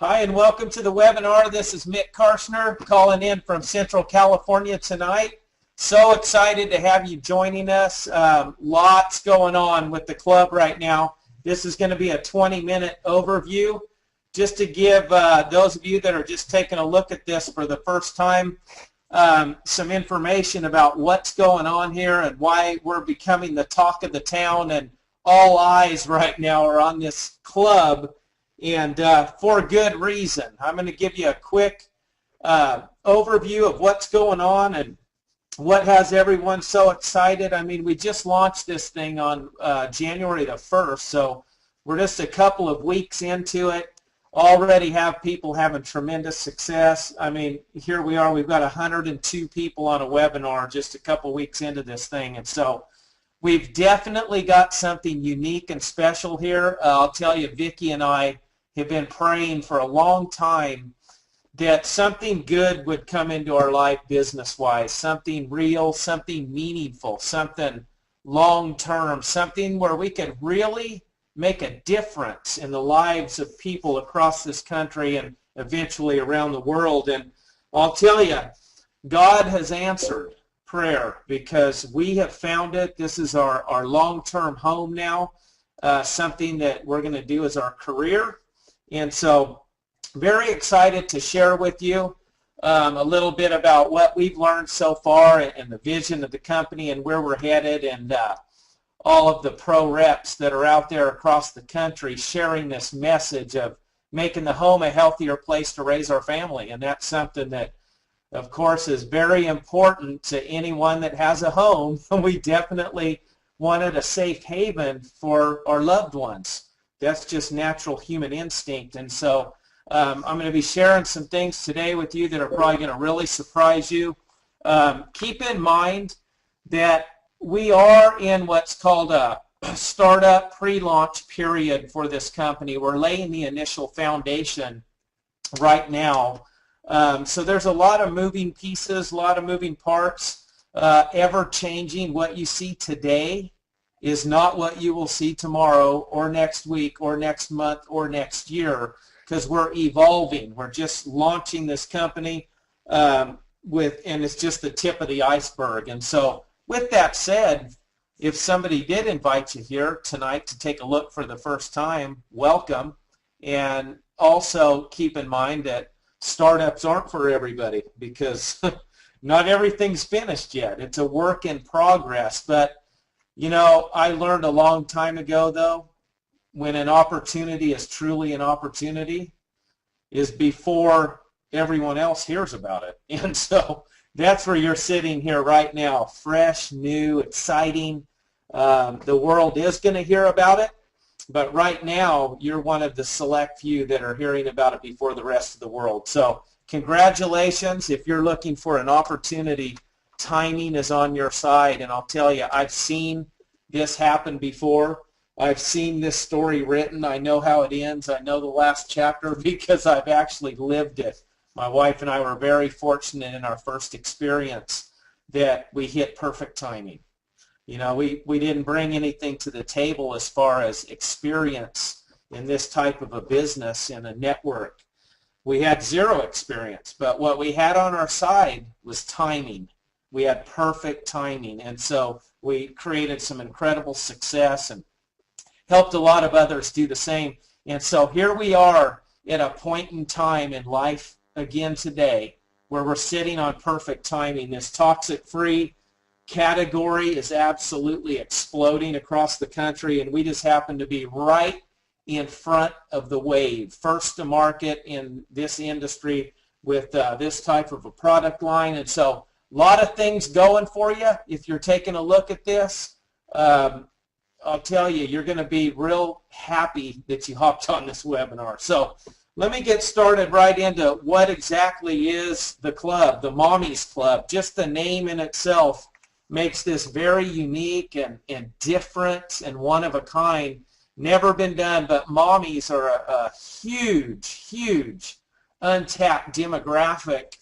Hi, and welcome to the webinar. This is Mick Karsner calling in from Central California tonight. So excited to have you joining us. Lots going on with the club right now. This is going to be a 20-minute overview just to give those of you that are just taking a look at this for the first time some information about what's going on here and why we're becoming the talk of the town, and all eyes right now are on this club. And for good reason. I'm going to give you a quick overview of what's going on and what has everyone so excited. I mean, we just launched this thing on January the 1st, so we're just a couple of weeks into it. Already have people having tremendous success. I mean, here we are. We've got 102 people on a webinar just a couple weeks into this thing. And so we've definitely got something unique and special here. I'll tell you, Vicki and I have been praying for a long time that something good would come into our life business-wise, something real, something meaningful, something long-term, something where we could really make a difference in the lives of people across this country and eventually around the world. And I'll tell you, God has answered prayer because we have found it. This is our long-term home now, something that we're going to do as our career. And so very excited to share with you a little bit about what we've learned so far and the vision of the company and where we're headed, and all of the pro reps that are out there across the country sharing this message of making the home a healthier place to raise our family. And that's something that, of course, is very important to anyone that has a home. We definitely wanted a safe haven for our loved ones. That's just natural human instinct. And so I'm going to be sharing some things today with you that are probably going to really surprise you. Keep in mind that we are in what's called a startup pre-launch period for this company. We're laying the initial foundation right now. So there's a lot of moving pieces, a lot of moving parts, ever-changing. What you see today is not what you will see tomorrow or next week or next month or next year, because we're evolving. We're just launching this company and it's just the tip of the iceberg. And so with that said, if somebody did invite you here tonight to take a look for the first time, welcome. And also keep in mind that startups aren't for everybody, because not everything's finished yet. It's a work in progress. But you know, I learned a long time ago, though, when an opportunity is truly an opportunity is before everyone else hears about it. And so that's where you're sitting here right now, fresh, new, exciting. The world is going to hear about it, but right now you're one of the select few that are hearing about it before the rest of the world. So congratulations. If you're looking for an opportunity, timing is on your side. And I'll tell you, I've seen this happen before. I've seen this story written. I know how it ends. I know the last chapter because I've actually lived it. My wife and I were very fortunate in our first experience that we hit perfect timing. You know, we didn't bring anything to the table as far as experience in this type of a business and a network. We had zero experience, but what we had on our side was timing. We had perfect timing, and so we created some incredible success and helped a lot of others do the same. And so here we are at a point in time in life again today where we're sitting on perfect timing. This toxic-free category is absolutely exploding across the country, and we just happen to be right in front of the wave, first to market in this industry with this type of a product line. And so a lot of things going for you. If you're taking a look at this, I'll tell you, you're going to be real happy that you hopped on this webinar. So let me get started right into what exactly is the club, the Mommy's Club. Just the name in itself makes this very unique and different and one of a kind. Never been done, but mommies are a huge, huge untapped demographic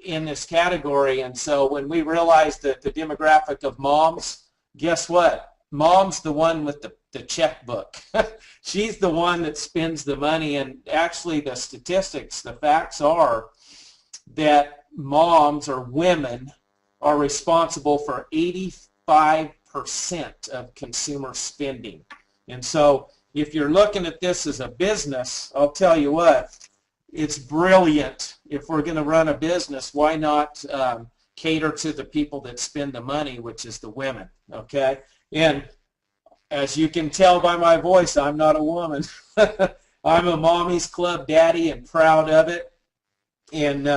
in this category. And so when we realized that the demographic of moms, guess what? Mom's the one with the checkbook. She's the one that spends the money, and actually the statistics, the facts are that moms or women are responsible for 85% of consumer spending. And so if you're looking at this as a business, I'll tell you what, it's brilliant. If we're going to run a business, why not cater to the people that spend the money, which is the women, okay? And as you can tell by my voice, I'm not a woman. I'm a Mommy's Club daddy and proud of it. And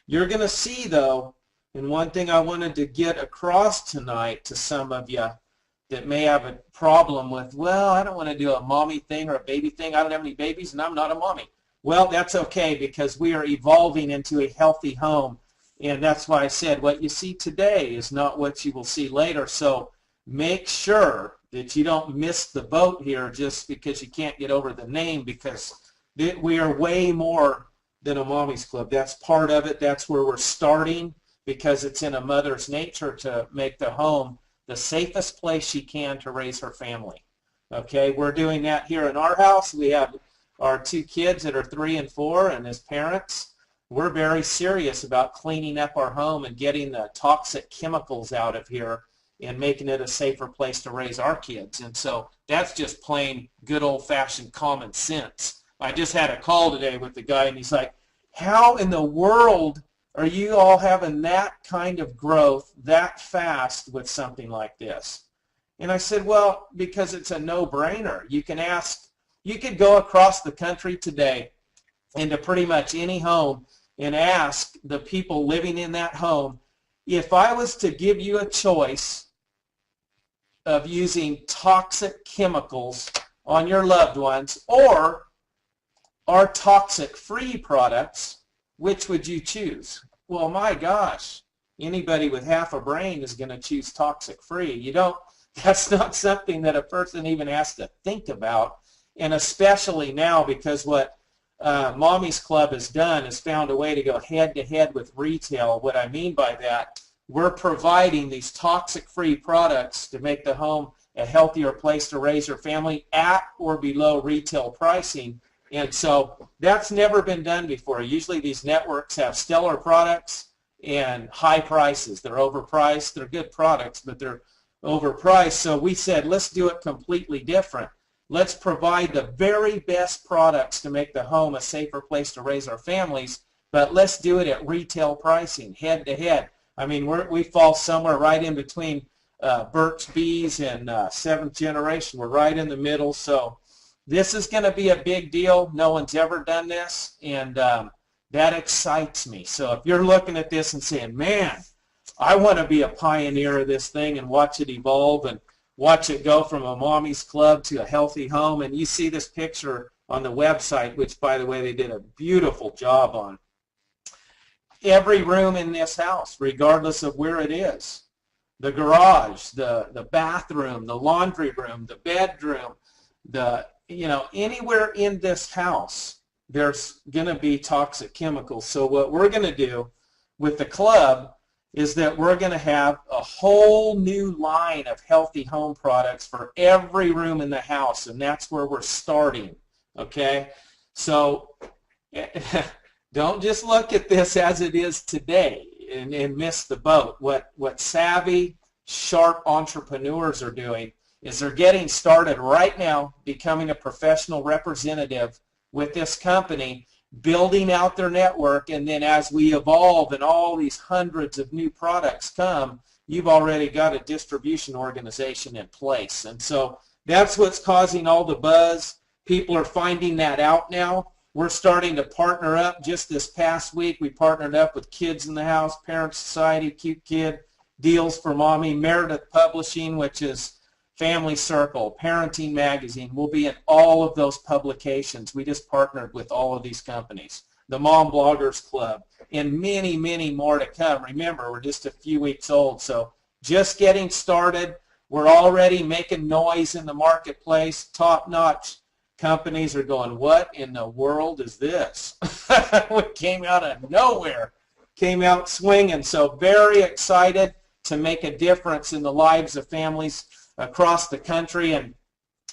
you're going to see, though, and one thing I wanted to get across tonight to some of you that may have a problem with, well, I don't want to do a mommy thing or a baby thing. I don't have any babies, and I'm not a mommy. Well, that's okay, because we are evolving into a healthy home. And that's why I said what you see today is not what you will see later. So make sure that you don't miss the boat here just because you can't get over the name, because we are way more than a Mommy's Club. That's part of it. That's where we're starting, because it's in a mother's nature to make the home the safest place she can to raise her family. Okay, we're doing that here in our house. We have our 2 kids that are 3 and 4, and as parents, we're very serious about cleaning up our home and getting the toxic chemicals out of here and making it a safer place to raise our kids. And so that's just plain good old-fashioned common sense. I just had a call today with the guy, and he's like, how in the world are you all having that kind of growth that fast with something like this? And I said, well, because it's a no-brainer. You can ask, you could go across the country today into pretty much any home and ask the people living in that home, if I was to give you a choice of using toxic chemicals on your loved ones or our toxic-free products, which would you choose? Well, my gosh, anybody with half a brain is going to choose toxic-free. You don't, that's not something that a person even has to think about, and especially now, because what Mommy's Club has done is found a way to go head-to-head with retail. What I mean by that, we're providing these toxic-free products to make the home a healthier place to raise your family at or below retail pricing. And so that's never been done before. Usually these networks have stellar products and high prices. They're overpriced. They're good products, but they're overpriced. So we said, let's do it completely different. Let's provide the very best products to make the home a safer place to raise our families, but let's do it at retail pricing, head to head. I mean, we fall somewhere right in between Burt's Bees and 7th Generation. We're right in the middle. So this is going to be a big deal. No one's ever done this, and that excites me. So if you're looking at this and saying, man, I want to be a pioneer of this thing and watch it evolve and watch it go from a Mommy's Club to a healthy home, and you see this picture on the website, which, by the way, they did a beautiful job on. Every room in this house, regardless of where it is, the garage, the bathroom, the laundry room, the bedroom, anywhere in this house, there's going to be toxic chemicals. So what we're going to do with the club is that we're going to have a whole new line of healthy home products for every room in the house, and that's where we're starting, okay? So don't just look at this as it is today and miss the boat. What savvy, sharp entrepreneurs are doing is they're getting started right now, becoming a professional representative with this company, building out their network, and then as we evolve and all these hundreds of new products come, you've already got a distribution organization in place. And so that's what's causing all the buzz. People are finding that out now. We're starting to partner up. Just this past week, we partnered up with Kids in the House, Parent Society, Cute Kid, Deals for Mommy, Meredith Publishing, which is Family Circle, Parenting Magazine. We'll be in all of those publications. We just partnered with all of these companies. The Mom Bloggers Club, and many, many more to come. Remember, we're just a few weeks old, so just getting started. We're already making noise in the marketplace. Top-notch companies are going, what in the world is this? We came out of nowhere, came out swinging. So very excited to make a difference in the lives of families across the country. And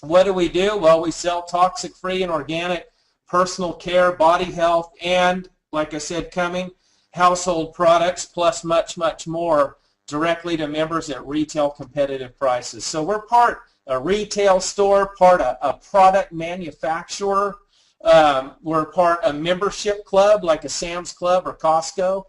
What do? Well, we sell toxic-free and organic personal care, body health, and, like I said, coming, household products, plus much, much more directly to members at retail competitive prices. So we're part a retail store, part a product manufacturer. We're part a membership club like a Sam's Club or Costco.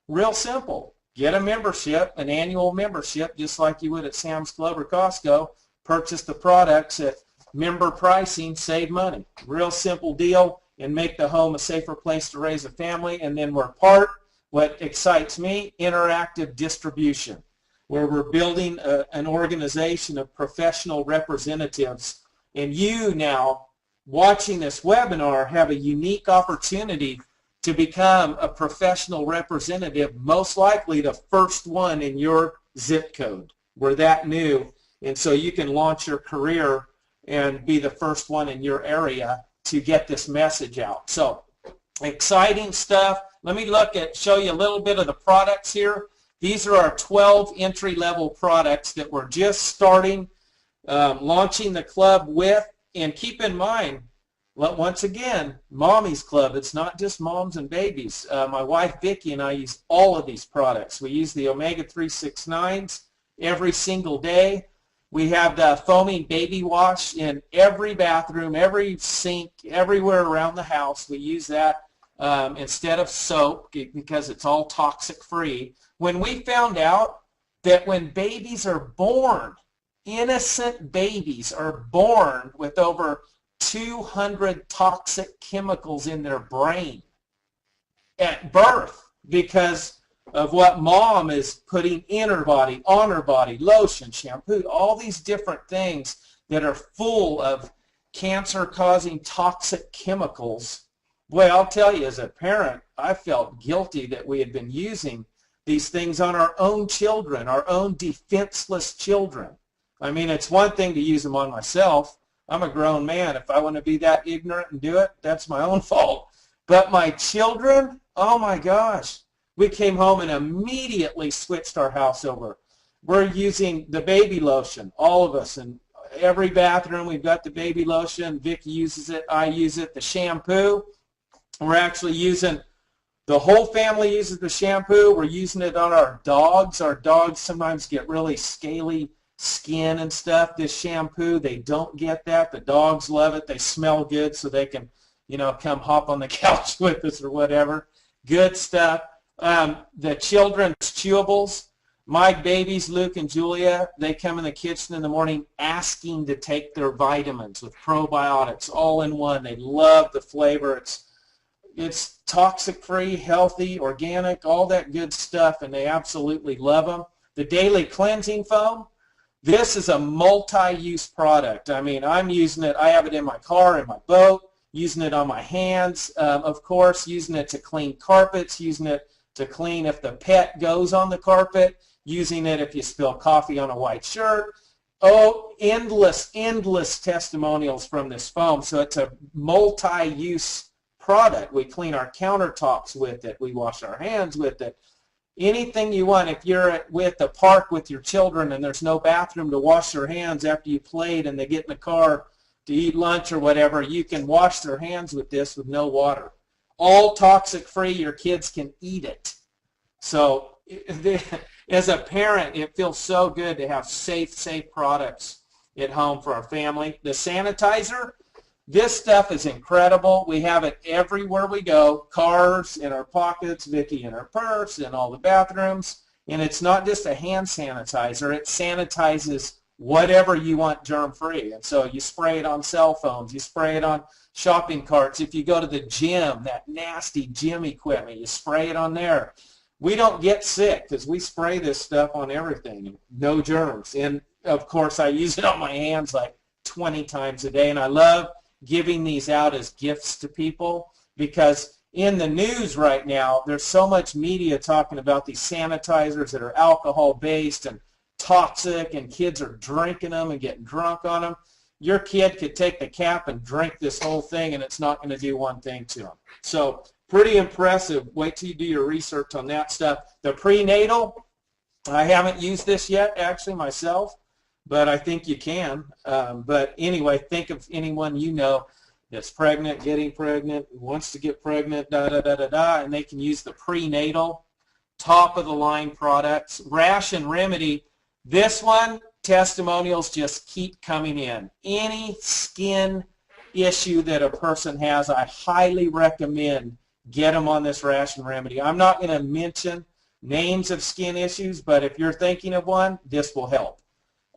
Real simple. Get a membership, an annual membership, just like you would at Sam's Club or Costco. Purchase the products at member pricing, save money. Real simple deal, and make the home a safer place to raise a family. And then we're part, what excites me, interactive distribution, where we're building an organization of professional representatives. And you now, watching this webinar, have a unique opportunity to become a professional representative, most likely the first one in your zip code. We're that new. And so you can launch your career and be the first one in your area to get this message out. So exciting stuff. Let me show you a little bit of the products here. These are our 12 entry-level products that we're just starting launching the club with. And keep in mind, once again, Mommy's Club. It's not just moms and babies. My wife Vicki and I use all of these products. We use the omega-369s every single day. We have the foaming baby wash in every bathroom, every sink, everywhere around the house. We use that instead of soap because it's all toxic-free. When we found out that when babies are born, innocent babies are born with over 200 toxic chemicals in their brain at birth because of what mom is putting in her body, on her body, lotion, shampoo, all these different things that are full of cancer-causing toxic chemicals. Boy, I'll tell you, as a parent, I felt guilty that we had been using these things on our own children, our own defenseless children. I mean, it's one thing to use them on myself. I'm a grown man. If I want to be that ignorant and do it, that's my own fault. But my children, oh my gosh. We came home and immediately switched our house over. We're using the baby lotion, all of us. In every bathroom, we've got the baby lotion. Vicky uses it. I use it. The shampoo, we're actually using, the whole family uses the shampoo. We're using it on our dogs. Our dogs sometimes get really scaly skin and stuff. This shampoo, they don't get that. The dogs love it. They smell good, so they can, come hop on the couch with us or whatever. Good stuff. The children's chewables, my babies, Luke and Julia, they come in the kitchen in the morning asking to take their vitamins with probiotics all in one. They love the flavor. It's toxic-free, healthy, organic, all that good stuff, and they absolutely love them. The daily cleansing foam, this is a multi-use product. I mean, I'm using it. I have it in my car, in my boat, using it on my hands, of course, using it to clean carpets, using it to clean if the pet goes on the carpet, using it if you spill coffee on a white shirt. Oh, endless testimonials from this foam. So it's a multi-use product. We clean our countertops with it. We wash our hands with it. Anything you want. If you're at the park with your children and there's no bathroom to wash their hands after you played and they get in the car to eat lunch or whatever, you can wash their hands with this with no water. All toxic-free. Your kids can eat it. So as a parent, it feels so good to have safe products at home for our family. The sanitizer, this stuff is incredible. We have it everywhere we go. Cars, in our pockets, Vicky in her purse, in all the bathrooms. And it's not just a hand sanitizer. It sanitizes whatever you want germ-free. And so you spray it on cell phones. You spray it on shopping carts. If you go to the gym, that nasty gym equipment, you spray it on there. We don't get sick because we spray this stuff on everything. No germs. And, of course, I use it on my hands like 20 times a day. And I love giving these out as gifts to people because in the news right now, there's so much media talking about these sanitizers that are alcohol-based and toxic, and kids are drinking them and getting drunk on them. Your kid could take the cap and drink this whole thing, and it's not going to do one thing to them. So pretty impressive. Wait till you do your research on that stuff. The prenatal, I haven't used this yet, actually, myself. but I think you can. But anyway, think of anyone you know that's pregnant, getting pregnant, wants to get pregnant, and they can use the prenatal, top-of-the-line products. Rash and Remedy, this one, testimonials just keep coming in. Any skin issue that a person has, I highly recommend get them on this Rash and Remedy. I'm not going to mention names of skin issues, but if you're thinking of one, this will help.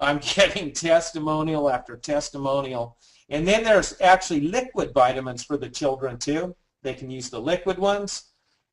I'm getting testimonial after testimonial. And then there's actually liquid vitamins for the children too. They can use the liquid ones.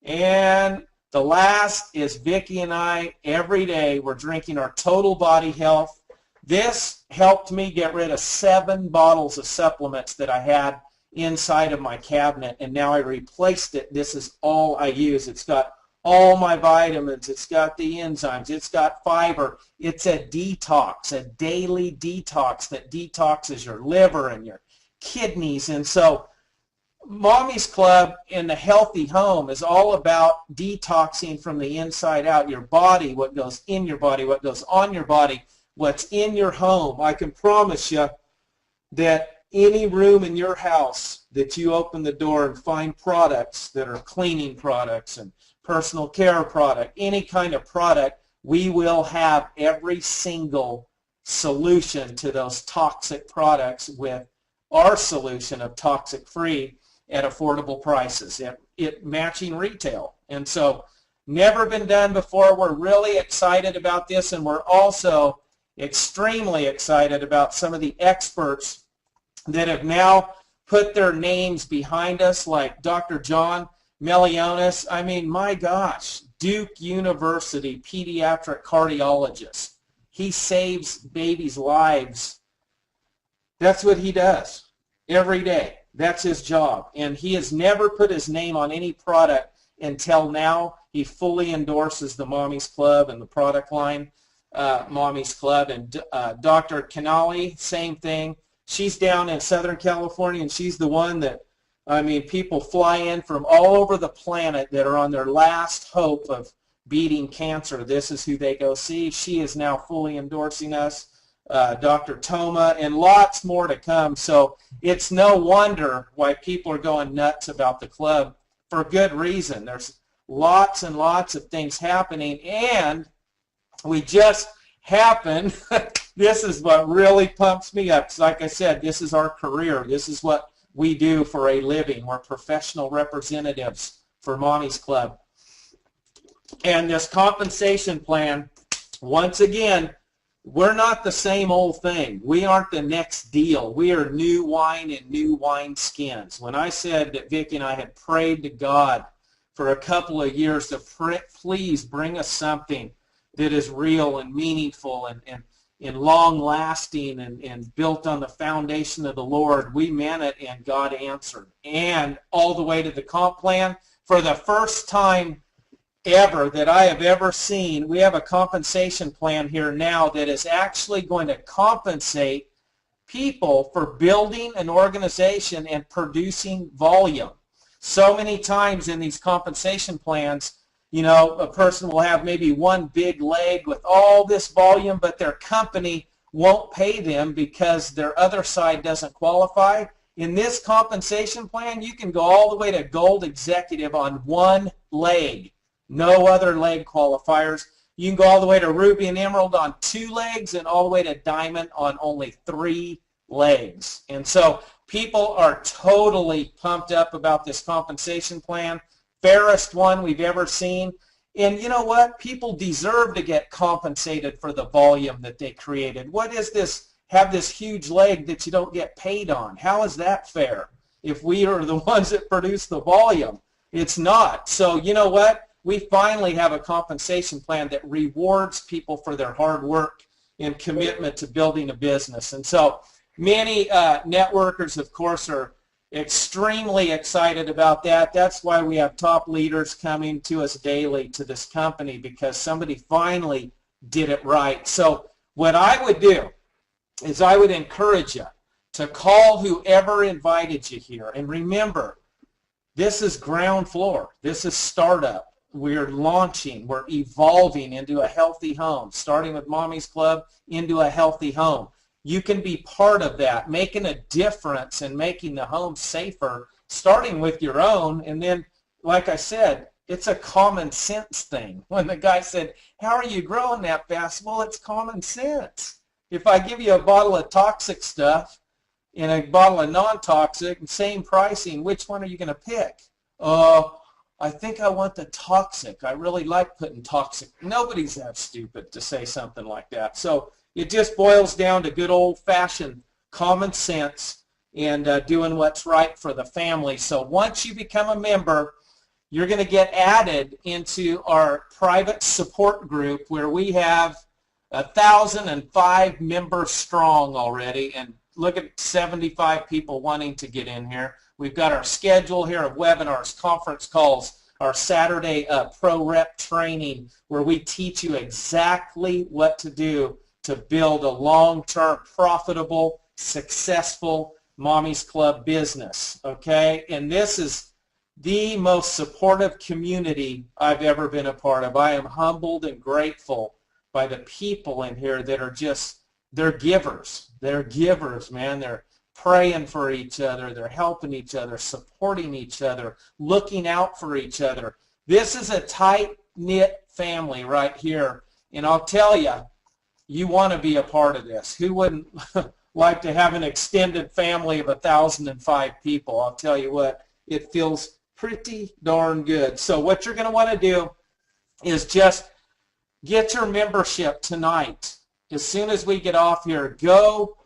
And the last is Vicki and I, every day we're drinking our Total Body Health. This helped me get rid of 7 bottles of supplements that I had inside of my cabinet, and now I replaced it. This is all I use. It's got all my vitamins. It's got the enzymes. It's got fiber. It's a detox, a daily detox that detoxes your liver and your kidneys. And so Mommy's Club in the Healthy Home is all about detoxing from the inside out. Your body, what goes in your body, what goes on your body, what's in your home. I can promise you that any room in your house that you open the door and find products that are cleaning products and personal care product, any kind of product, we will have every single solution to those toxic products with our solution of toxic free at affordable prices, it matching retail. And so never been done before. We're really excited about this, and we're also extremely excited about some of the experts that have now put their names behind us, like Dr. John Melionis. I mean, my gosh, Duke University pediatric cardiologist. He saves babies' lives. That's what he does every day. That's his job. And he has never put his name on any product until now. He fully endorses the Mommy's Club and the product line, Mommy's Club. And Dr. Canali, same thing. She's down in Southern California, and she's the one that, I mean, people fly in from all over the planet that are on their last hope of beating cancer. This is who they go see. She is now fully endorsing us. Dr. Toma, and lots more to come. So it's no wonder why people are going nuts about the club, for good reason. There's lots and lots of things happening, and we just happen, this is what really pumps me up. 'Cause like I said, this is our career. This is what we do for a living. We're professional representatives for Mommy's Club. And this compensation plan, once again, we're not the same old thing. We aren't the next deal. We are new wine and new wine skins. When I said that Vicki and I had prayed to God for a couple of years to please bring us something that is real and meaningful and long-lasting and built on the foundation of the Lord, we meant it, and God answered. And all the way to the comp plan, for the first time ever that I have ever seen, we have a compensation plan here now that is actually going to compensate people for building an organization and producing volume. So many times in these compensation plans, you know, a person will have maybe one big leg with all this volume, but their company won't pay them because their other side doesn't qualify. In this compensation plan, you can go all the way to gold executive on one leg. No other leg qualifiers. You can go all the way to ruby and emerald on 2 legs and all the way to diamond on only 3 legs. And so people are totally pumped up about this compensation plan. Fairest one we've ever seen. And you know what? People deserve to get compensated for the volume that they created. What is this? Have this huge leg that you don't get paid on. How is that fair if we are the ones that produce the volume? It's not. So you know what? We finally have a compensation plan that rewards people for their hard work and commitment to building a business. And so many networkers, of course, are extremely excited about that. That's why we have top leaders coming to us daily to this company, because somebody finally did it right. So what I would do is I would encourage you to call whoever invited you here. And remember, this is ground floor. This is startup. we're launching, we're evolving into a healthy home, starting with Mommy's Club into a healthy home. You can be part of that, making a difference and making the home safer, starting with your own. And then, like I said, it's a common sense thing. When the guy said, how are you growing that fast? Well, it's common sense. If I give you a bottle of toxic stuff and a bottle of non-toxic, same pricing, which one are you going to pick? I think I want the toxic. I really like putting toxic. Nobody's that stupid to say something like that. So it just boils down to good old-fashioned common sense and doing what's right for the family. So once you become a member, you're going to get added into our private support group where we have 1,005 members strong already, and look at 75 people wanting to get in here. We've got our schedule here of webinars, conference calls, our Saturday pro rep training where we teach you exactly what to do to build a long-term, profitable, successful Mommy's Club business, okay? And this is the most supportive community I've ever been a part of. I am humbled and grateful by the people in here that are just, they're givers. They're givers, man. They're praying for each other. They're helping each other, supporting each other, looking out for each other. This is a tight-knit family right here. And I'll tell you, you want to be a part of this. Who wouldn't like to have an extended family of 1,005 people? I'll tell you what, it feels pretty darn good. So what you're going to want to do is just get your membership tonight. As soon as we get off here, go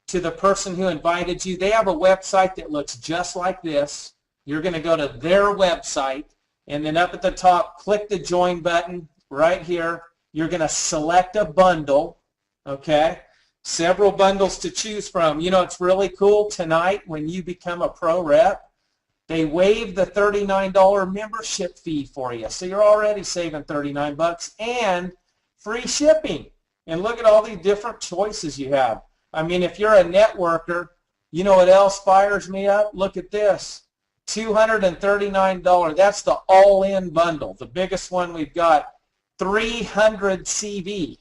to the person who invited you. They have a website that looks just like this. You're going to go to their website, and then up at the top, click the join button right here. You're going to select a bundle, okay? Several bundles to choose from. You know, it's really cool tonight when you become a pro rep. They waive the $39 membership fee for you. So you're already saving $39 and free shipping. And look at all these different choices you have. I mean, if you're a networker, you know what else fires me up? Look at this. $239. That's the all-in bundle. The biggest one we've got, 300 CV.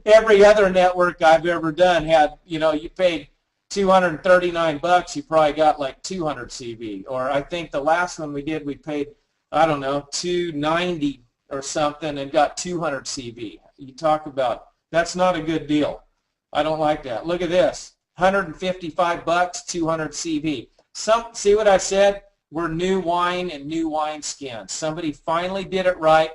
Every other network I've ever done had, you know, you paid $239, you probably got like 200 CV. Or I think the last one we did, we paid, I don't know, $290 or something and got 200 CV. You talk about, that's not a good deal. I don't like that. Look at this, $155, 200 CV. See what I said? We're new wine and new wine skins. Somebody finally did it right.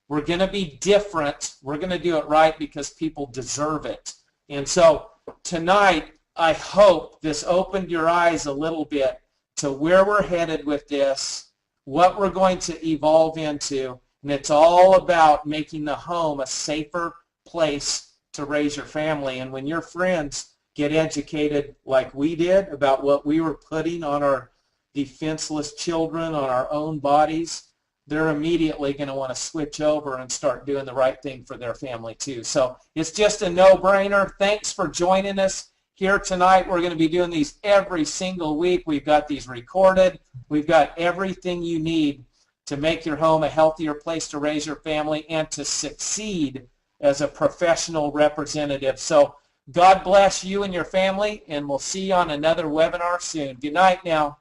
We're going to be different. We're going to do it right because people deserve it. And so tonight, I hope this opened your eyes a little bit to where we're headed with this, what we're going to evolve into, and it's all about making the home a safer place to raise your family. And when your friends get educated like we did about what we were putting on our defenseless children, on our own bodies, they're immediately going to want to switch over and start doing the right thing for their family too. So it's just a no-brainer. Thanks for joining us here tonight. We're going to be doing these every single week. We've got these recorded. We've got everything you need to make your home a healthier place to raise your family and to succeed as a professional representative. So God bless you and your family, and we'll see you on another webinar soon. Good night now.